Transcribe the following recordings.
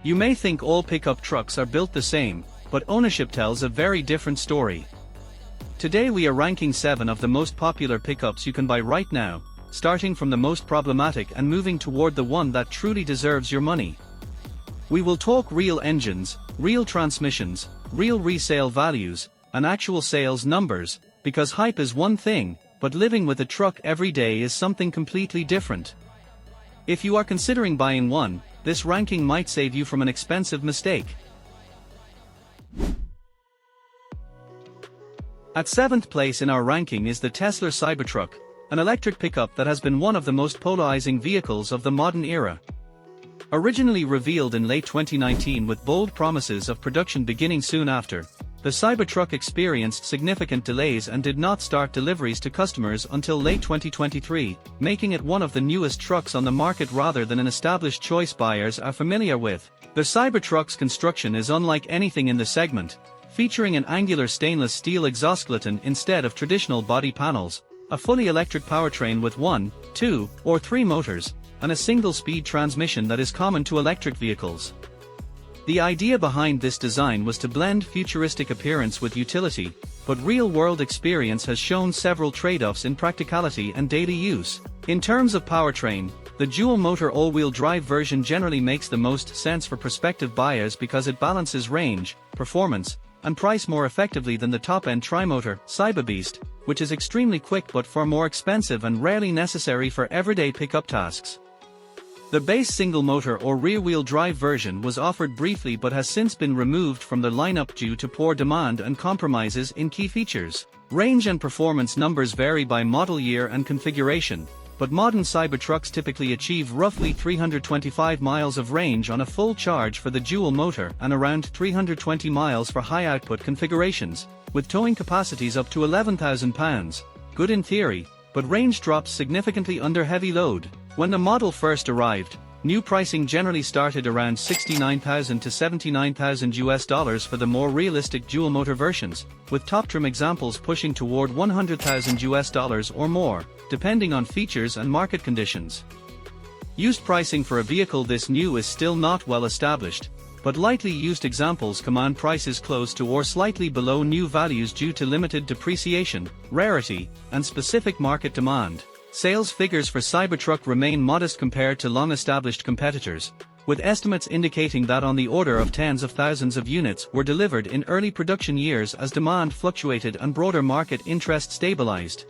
You may think all pickup trucks are built the same, but ownership tells a very different story. Today we are ranking 7 of the most popular pickups you can buy right now, starting from the most problematic and moving toward the one that truly deserves your money. We will talk real engines, real transmissions, real resale values, and actual sales numbers, because hype is one thing, but living with a truck every day is something completely different. If you are considering buying one, this ranking might save you from an expensive mistake. At 7th place in our ranking is the Tesla Cybertruck, an electric pickup that has been one of the most polarizing vehicles of the modern era. Originally revealed in late 2019 with bold promises of production beginning soon after, the Cybertruck experienced significant delays and did not start deliveries to customers until late 2023, making it one of the newest trucks on the market rather than an established choice buyers are familiar with. The Cybertruck's construction is unlike anything in the segment, featuring an angular stainless steel exoskeleton instead of traditional body panels, a fully electric powertrain with 1, 2, or 3 motors, and a single-speed transmission that is common to electric vehicles. The idea behind this design was to blend futuristic appearance with utility, but real-world experience has shown several trade-offs in practicality and daily use. In terms of powertrain, the dual-motor all-wheel drive version generally makes the most sense for prospective buyers because it balances range, performance, and price more effectively than the top-end tri-motor, Cyberbeast, which is extremely quick but far more expensive and rarely necessary for everyday pickup tasks. The base single-motor or rear-wheel drive version was offered briefly but has since been removed from the lineup due to poor demand and compromises in key features. Range and performance numbers vary by model year and configuration, but modern Cybertrucks typically achieve roughly 325 miles of range on a full charge for the dual motor and around 320 miles for high-output configurations, with towing capacities up to 11,000 pounds. Good in theory, but range drops significantly under heavy load. When the model first arrived, new pricing generally started around $69,000 to $79,000 for the more realistic dual-motor versions, with top trim examples pushing toward $100,000 or more, depending on features and market conditions. Used pricing for a vehicle this new is still not well established, but lightly used examples command prices close to or slightly below new values due to limited depreciation, rarity, and specific market demand. Sales figures for Cybertruck remain modest compared to long-established competitors, with estimates indicating that on the order of tens of thousands of units were delivered in early production years as demand fluctuated and broader market interest stabilized.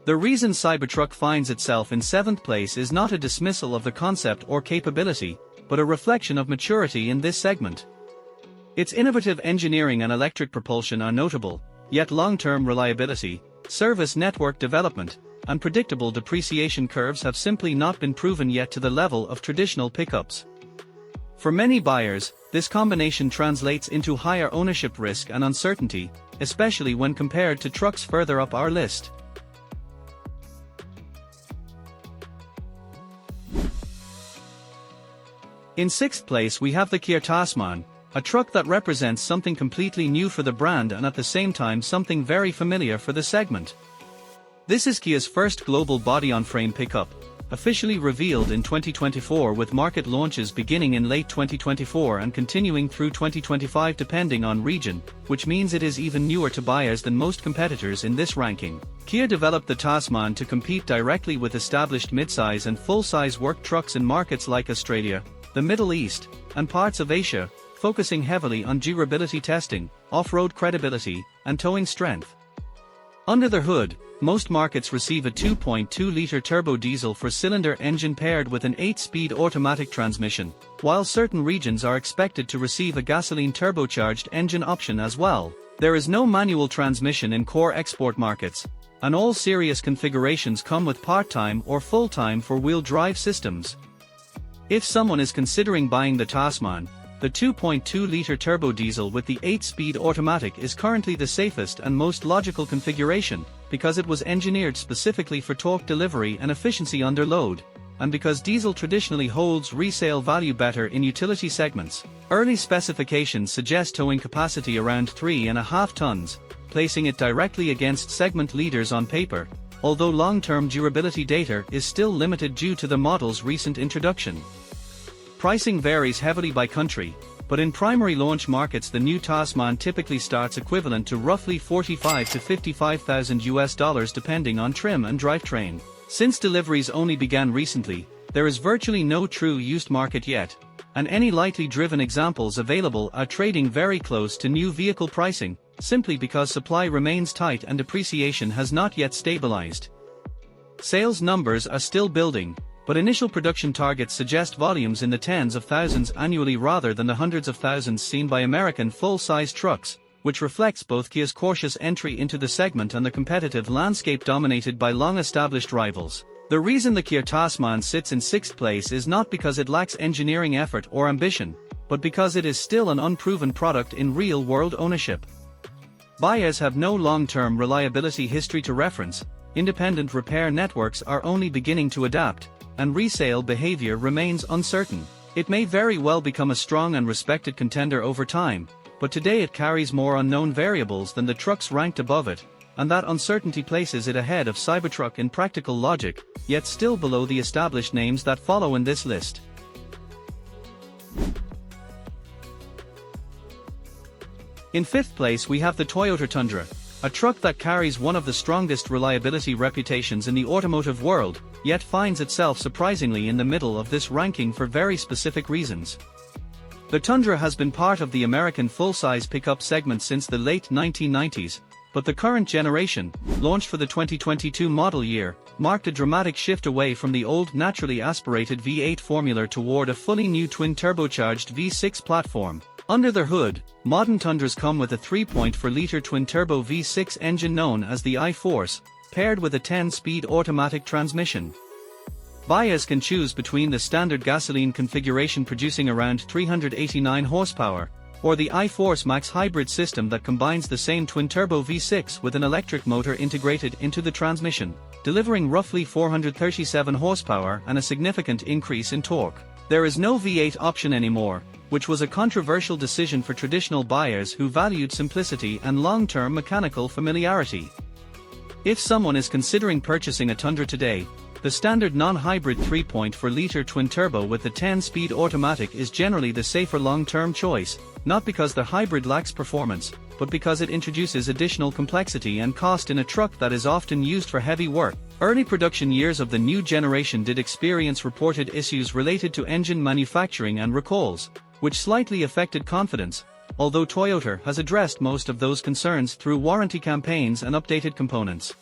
The reason Cybertruck finds itself in 7th place is not a dismissal of the concept or capability, but a reflection of maturity in this segment. Its innovative engineering and electric propulsion are notable, yet long-term reliability, service network development, and predictable depreciation curves have simply not been proven yet to the level of traditional pickups. For many buyers, this combination translates into higher ownership risk and uncertainty, especially when compared to trucks further up our list. In 6th place we have the Kia Tasman, a truck that represents something completely new for the brand and at the same time something very familiar for the segment. This is Kia's first global body-on-frame pickup, officially revealed in 2024 with market launches beginning in late 2024 and continuing through 2025 depending on region, which means it is even newer to buyers than most competitors in this ranking. Kia developed the Tasman to compete directly with established midsize and full-size work trucks in markets like Australia, the Middle East, and parts of Asia, focusing heavily on durability testing, off-road credibility, and towing strength. Under the hood, most markets receive a 2.2-liter turbo diesel four-cylinder engine paired with an 8-speed automatic transmission, while certain regions are expected to receive a gasoline turbocharged engine option as well. There is no manual transmission in core export markets, and all serious configurations come with part-time or full-time four-wheel drive systems. If someone is considering buying the Tasman, the 2.2-liter turbo diesel with the 8-speed automatic is currently the safest and most logical configuration, because it was engineered specifically for torque delivery and efficiency under load, and because diesel traditionally holds resale value better in utility segments. Early specifications suggest towing capacity around 3.5 tons, placing it directly against segment leaders on paper, although long-term durability data is still limited due to the model's recent introduction. Pricing varies heavily by country, but in primary launch markets the new Tasman typically starts equivalent to roughly $45,000 to $55,000 depending on trim and drivetrain. Since deliveries only began recently, there is virtually no true used market yet, and any lightly driven examples available are trading very close to new vehicle pricing, simply because supply remains tight and depreciation has not yet stabilized. Sales numbers are still building, but initial production targets suggest volumes in the tens of thousands annually rather than the hundreds of thousands seen by American full-size trucks, which reflects both Kia's cautious entry into the segment and the competitive landscape dominated by long-established rivals. The reason the Kia Tasman sits in sixth place is not because it lacks engineering effort or ambition, but because it is still an unproven product in real-world ownership. Buyers have no long-term reliability history to reference, independent repair networks are only beginning to adapt, and resale behavior remains uncertain. It may very well become a strong and respected contender over time, but today it carries more unknown variables than the trucks ranked above it, and that uncertainty places it ahead of Cybertruck in practical logic, yet still below the established names that follow in this list. In fifth place we have the Toyota Tundra, a truck that carries one of the strongest reliability reputations in the automotive world, yet finds itself surprisingly in the middle of this ranking for very specific reasons. The Tundra has been part of the American full-size pickup segment since the late 1990s, but the current generation, launched for the 2022 model year, marked a dramatic shift away from the old naturally aspirated V8 formula toward a fully new twin-turbocharged V6 platform. Under the hood, modern Tundras come with a 3.4-liter twin-turbo V6 engine known as the I-Force, paired with a 10-speed automatic transmission. Buyers can choose between the standard gasoline configuration producing around 389 horsepower, or the I-Force Max hybrid system that combines the same twin-turbo V6 with an electric motor integrated into the transmission, delivering roughly 437 horsepower and a significant increase in torque. There is no V8 option anymore, which was a controversial decision for traditional buyers who valued simplicity and long-term mechanical familiarity. If someone is considering purchasing a Tundra today, the standard non-hybrid 3.4-liter twin-turbo with the 10-speed automatic is generally the safer long-term choice, not because the hybrid lacks performance, but because it introduces additional complexity and cost in a truck that is often used for heavy work. Early production years of the new generation did experience reported issues related to engine manufacturing and recalls, which slightly affected confidence, although Toyota has addressed most of those concerns through warranty campaigns and updated components.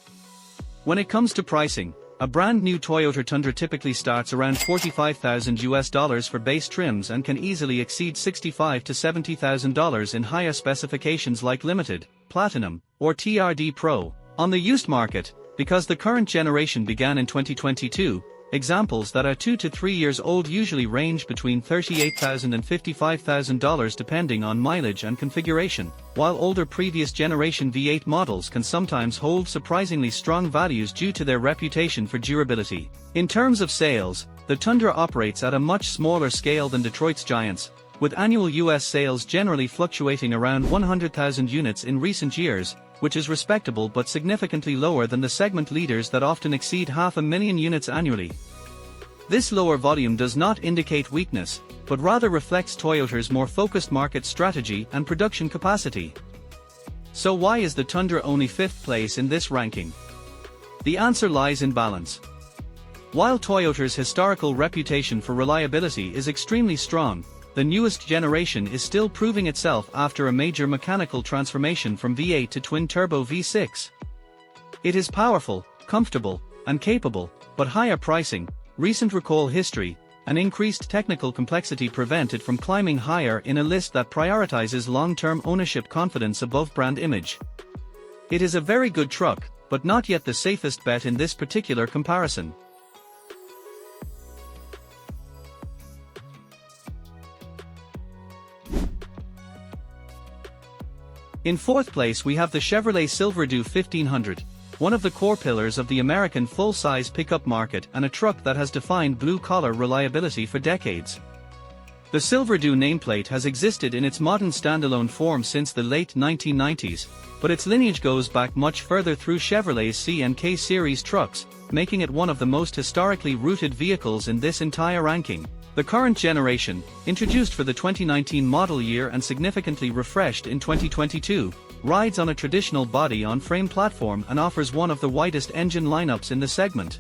When it comes to pricing, a brand new Toyota Tundra typically starts around $45,000 for base trims and can easily exceed $65,000 to $70,000 in higher specifications like Limited, Platinum, or TRD Pro. On the used market, because the current generation began in 2022, examples that are 2 to 3 years old usually range between $38,000 and $55,000 depending on mileage and configuration, while older previous generation V8 models can sometimes hold surprisingly strong values due to their reputation for durability. In terms of sales, the Tundra operates at a much smaller scale than Detroit's giants, with annual US sales generally fluctuating around 100,000 units in recent years, which is respectable but significantly lower than the segment leaders that often exceed 500,000 units annually. This lower volume does not indicate weakness, but rather reflects Toyota's more focused market strategy and production capacity. So why is the Tundra only fifth place in this ranking? The answer lies in balance. While Toyota's historical reputation for reliability is extremely strong, the newest generation is still proving itself after a major mechanical transformation from V8 to twin-turbo V6. It is powerful, comfortable, and capable, but higher pricing, recent recall history, and increased technical complexity prevent it from climbing higher in a list that prioritizes long-term ownership confidence above brand image. It is a very good truck, but not yet the safest bet in this particular comparison. In fourth place we have the Chevrolet Silverado 1500, one of the core pillars of the American full-size pickup market and a truck that has defined blue-collar reliability for decades. The Silverado nameplate has existed in its modern standalone form since the late 1990s, but its lineage goes back much further through Chevrolet's C and K series trucks, making it one of the most historically rooted vehicles in this entire ranking. The current generation, introduced for the 2019 model year and significantly refreshed in 2022, rides on a traditional body-on-frame platform and offers one of the widest engine lineups in the segment.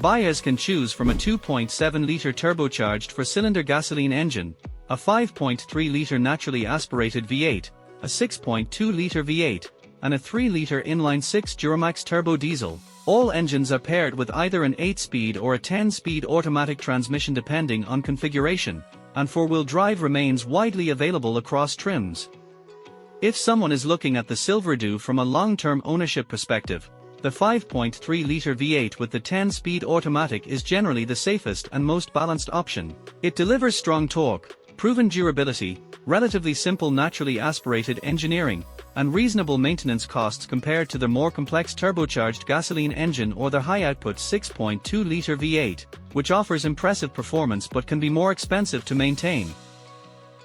Buyers can choose from a 2.7-liter turbocharged four-cylinder gasoline engine, a 5.3-liter naturally aspirated V8, a 6.2-liter V8, and a 3-liter inline-six Duramax turbo diesel. All engines are paired with either an 8-speed or a 10-speed automatic transmission depending on configuration, and four-wheel drive remains widely available across trims. If someone is looking at the Silverado from a long-term ownership perspective, the 5.3-liter V8 with the 10-speed automatic is generally the safest and most balanced option. It delivers strong torque, proven durability, relatively simple naturally aspirated engineering, and reasonable maintenance costs compared to the more complex turbocharged gasoline engine or the high-output 6.2-liter V8, which offers impressive performance but can be more expensive to maintain.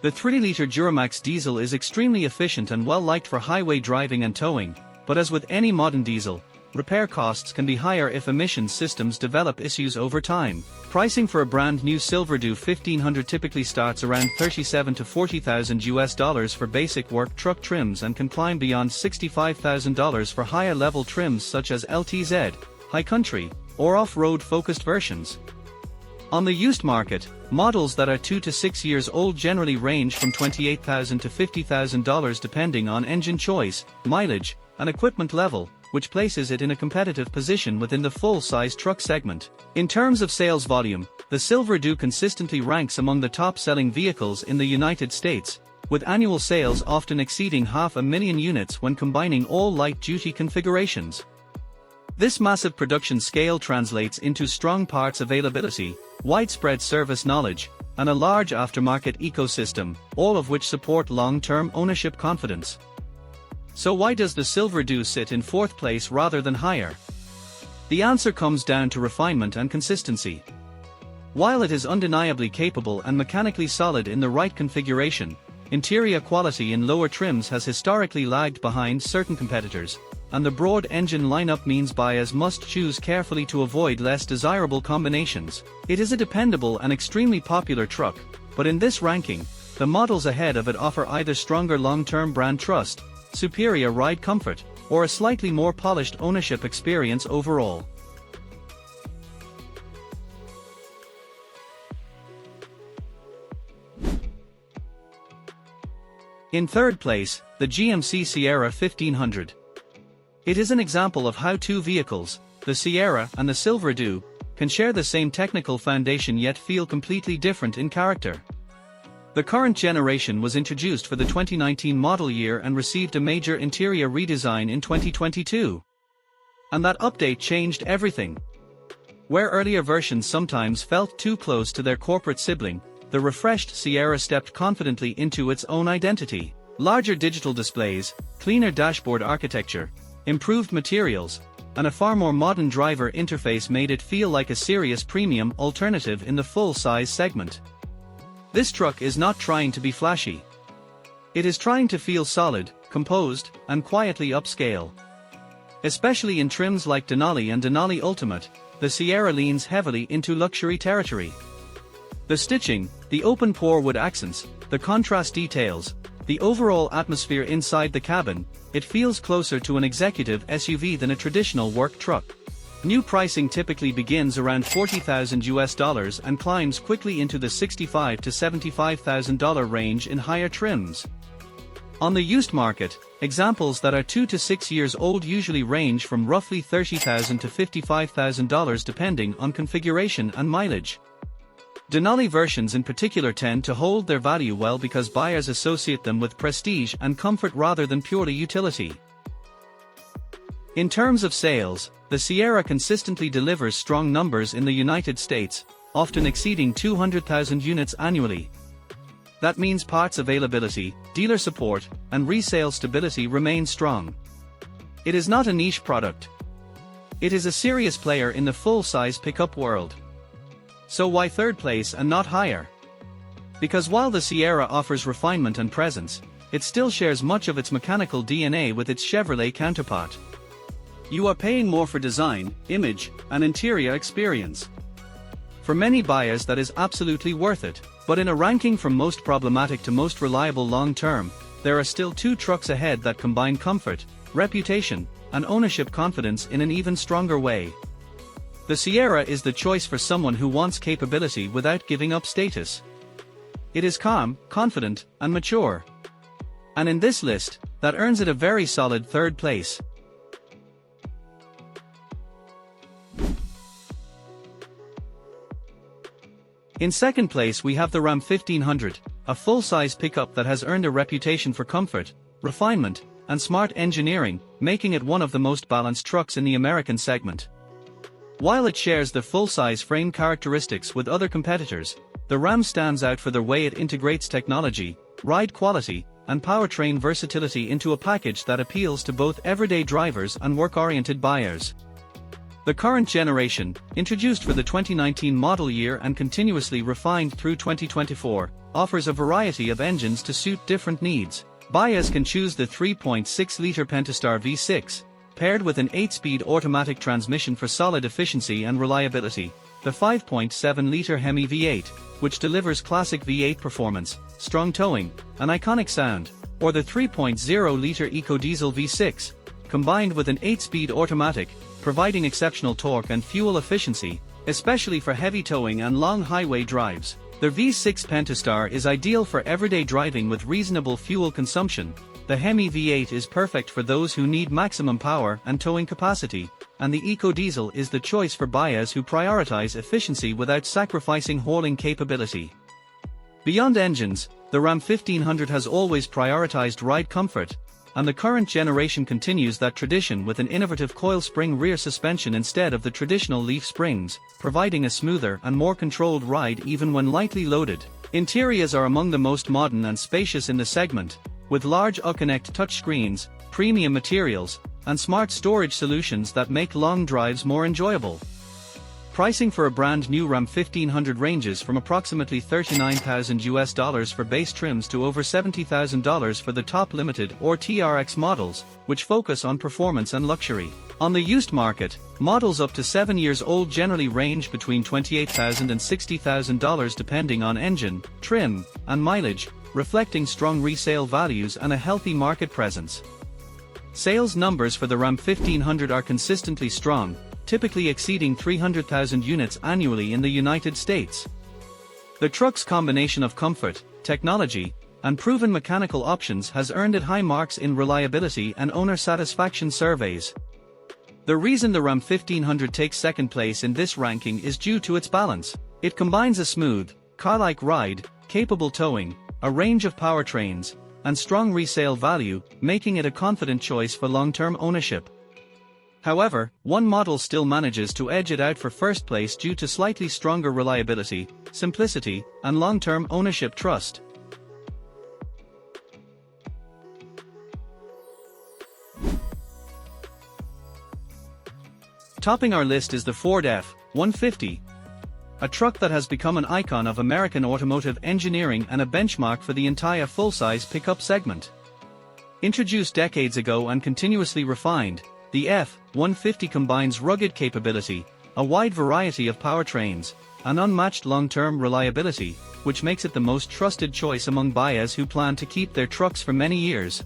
The 3-liter Duramax diesel is extremely efficient and well-liked for highway driving and towing, but as with any modern diesel, repair costs can be higher if emissions systems develop issues over time. Pricing for a brand new Silverado 1500 typically starts around $37,000 to $40,000 for basic work truck trims and can climb beyond $65,000 for higher level trims such as LTZ, high country, or off-road focused versions. On the used market, models that are 2 to 6 years old generally range from $28,000 to $50,000 depending on engine choice, mileage, and equipment level, which places it in a competitive position within the full-size truck segment. In terms of sales volume, the Silverado consistently ranks among the top-selling vehicles in the United States, with annual sales often exceeding 500,000 units when combining all light-duty configurations. This massive production scale translates into strong parts availability, widespread service knowledge, and a large aftermarket ecosystem, all of which support long-term ownership confidence. So why does the Silverado sit in fourth place rather than higher? The answer comes down to refinement and consistency. While it is undeniably capable and mechanically solid in the right configuration, interior quality in lower trims has historically lagged behind certain competitors, and the broad engine lineup means buyers must choose carefully to avoid less desirable combinations. It is a dependable and extremely popular truck, but in this ranking, the models ahead of it offer either stronger long-term brand trust, superior ride comfort, or a slightly more polished ownership experience overall. In third place, the GMC Sierra 1500. It is an example of how two vehicles, the Sierra and the Silverado, can share the same technical foundation yet feel completely different in character. The current generation was introduced for the 2019 model year and received a major interior redesign in 2022. And that update changed everything. Where earlier versions sometimes felt too close to their corporate sibling, the refreshed Sierra stepped confidently into its own identity. Larger digital displays, cleaner dashboard architecture, improved materials, and a far more modern driver interface made it feel like a serious premium alternative in the full-size segment. This truck is not trying to be flashy. It is trying to feel solid, composed, and quietly upscale. Especially in trims like Denali and Denali Ultimate, the Sierra leans heavily into luxury territory. The stitching, the open-pore wood accents, the contrast details, the overall atmosphere inside the cabin, it feels closer to an executive SUV than a traditional work truck. New pricing typically begins around $40,000 and climbs quickly into the $65,000 to $75,000 range in higher trims. On the used market, examples that are 2 to 6 years old usually range from roughly $30,000 to $55,000 depending on configuration and mileage. Denali versions in particular tend to hold their value well because buyers associate them with prestige and comfort rather than purely utility. In terms of sales, the Sierra consistently delivers strong numbers in the United States, often exceeding 200,000 units annually. That means parts availability, dealer support, and resale stability remain strong. It is not a niche product. It is a serious player in the full-size pickup world. So why third place and not higher? Because while the Sierra offers refinement and presence, it still shares much of its mechanical DNA with its Chevrolet counterpart. You are paying more for design, image, and interior experience. For many buyers that is absolutely worth it. But in a ranking from most problematic to most reliable long-term, there are still two trucks ahead that combine comfort, reputation, and ownership confidence in an even stronger way. The Sierra is the choice for someone who wants capability without giving up status. It is calm, confident, and mature. And in this list, that earns it a very solid third place. In second place we have the Ram 1500, a full-size pickup that has earned a reputation for comfort, refinement, and smart engineering, making it one of the most balanced trucks in the American segment. While it shares the full-size frame characteristics with other competitors, the Ram stands out for the way it integrates technology, ride quality, and powertrain versatility into a package that appeals to both everyday drivers and work-oriented buyers. The current generation, introduced for the 2019 model year and continuously refined through 2024, offers a variety of engines to suit different needs. Buyers can choose the 3.6-liter Pentastar V6, paired with an 8-speed automatic transmission for solid efficiency and reliability, the 5.7-liter Hemi V8, which delivers classic V8 performance, strong towing, and iconic sound, or the 3.0-liter EcoDiesel V6, combined with an 8-speed automatic, providing exceptional torque and fuel efficiency, especially for heavy towing and long highway drives. The V6 Pentastar is ideal for everyday driving with reasonable fuel consumption. The Hemi V8 is perfect for those who need maximum power and towing capacity, and the EcoDiesel is the choice for buyers who prioritize efficiency without sacrificing hauling capability. Beyond engines, the Ram 1500 has always prioritized ride comfort, and the current generation continues that tradition with an innovative coil spring rear suspension instead of the traditional leaf springs, providing a smoother and more controlled ride even when lightly loaded. Interiors are among the most modern and spacious in the segment, with large Uconnect touchscreens, premium materials, and smart storage solutions that make long drives more enjoyable. Pricing for a brand new Ram 1500 ranges from approximately $39,000 for base trims to over $70,000 for the top limited or TRX models, which focus on performance and luxury. On the used market, models up to 7 years old generally range between $28,000 and $60,000 depending on engine, trim, and mileage, reflecting strong resale values and a healthy market presence. Sales numbers for the Ram 1500 are consistently strong, typically exceeding 300,000 units annually in the United States. The truck's combination of comfort, technology, and proven mechanical options has earned it high marks in reliability and owner satisfaction surveys. The reason the Ram 1500 takes second place in this ranking is due to its balance. It combines a smooth, car-like ride, capable towing, a range of powertrains, and strong resale value, making it a confident choice for long-term ownership. However, one model still manages to edge it out for first place due to slightly stronger reliability, simplicity, and long-term ownership trust. Topping our list is the Ford F-150, a truck that has become an icon of American automotive engineering and a benchmark for the entire full-size pickup segment. Introduced decades ago and continuously refined, the F-150 combines rugged capability, a wide variety of powertrains, and unmatched long-term reliability, which makes it the most trusted choice among buyers who plan to keep their trucks for many years.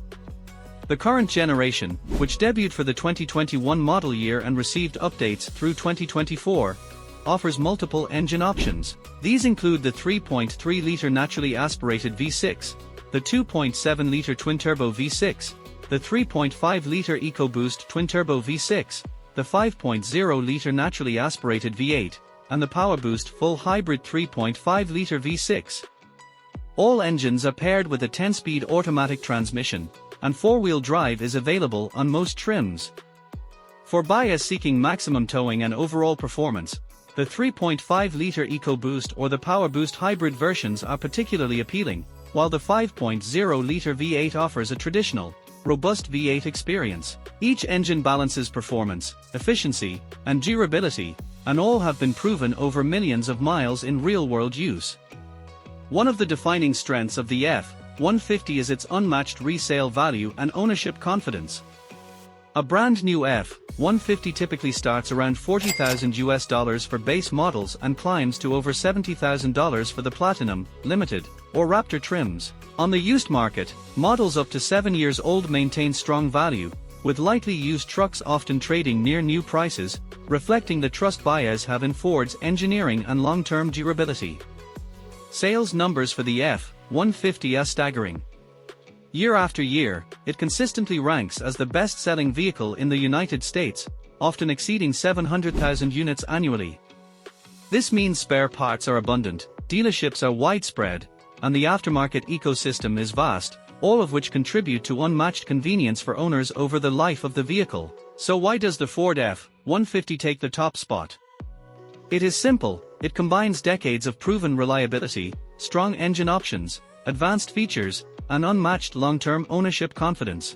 The current generation, which debuted for the 2021 model year and received updates through 2024, offers multiple engine options. These include the 3.3-liter naturally aspirated V6, the 2.7-liter twin-turbo V6, the 3.5-liter EcoBoost twin-turbo V6, the 5.0-liter naturally aspirated V8, and the PowerBoost full hybrid 3.5-liter V6. All engines are paired with a 10-speed automatic transmission, and four-wheel drive is available on most trims. For buyers seeking maximum towing and overall performance, the 3.5-liter EcoBoost or the PowerBoost hybrid versions are particularly appealing, while the 5.0-liter V8 offers a traditional, robust V8 experience. Each engine balances performance, efficiency, and durability, and all have been proven over millions of miles in real-world use. One of the defining strengths of the F-150 is its unmatched resale value and ownership confidence. A brand new F-150 typically starts around $40,000 for base models and climbs to over $70,000 for the Platinum, Limited, or Raptor trims. On the used market, models up to 7 years old maintain strong value, with lightly used trucks often trading near new prices, reflecting the trust buyers have in Ford's engineering and long-term durability. Sales numbers for the F-150 are staggering. Year after year, it consistently ranks as the best-selling vehicle in the United States, often exceeding 700,000 units annually. This means spare parts are abundant, dealerships are widespread, and the aftermarket ecosystem is vast, all of which contribute to unmatched convenience for owners over the life of the vehicle. So why does the Ford F-150 take the top spot? It is simple: it combines decades of proven reliability, strong engine options, advanced features, and unmatched long-term ownership confidence.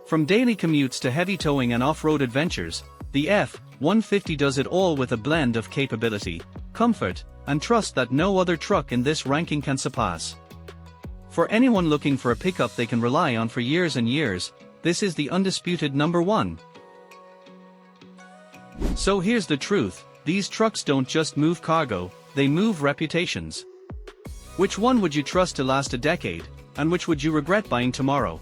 From daily commutes to heavy towing and off-road adventures, the F-150 does it all with a blend of capability, comfort, and trust that no other truck in this ranking can surpass. For anyone looking for a pickup they can rely on for years and years, this is the undisputed number one. So here's the truth: these trucks don't just move cargo, they move reputations. Which one would you trust to last a decade, and which would you regret buying tomorrow?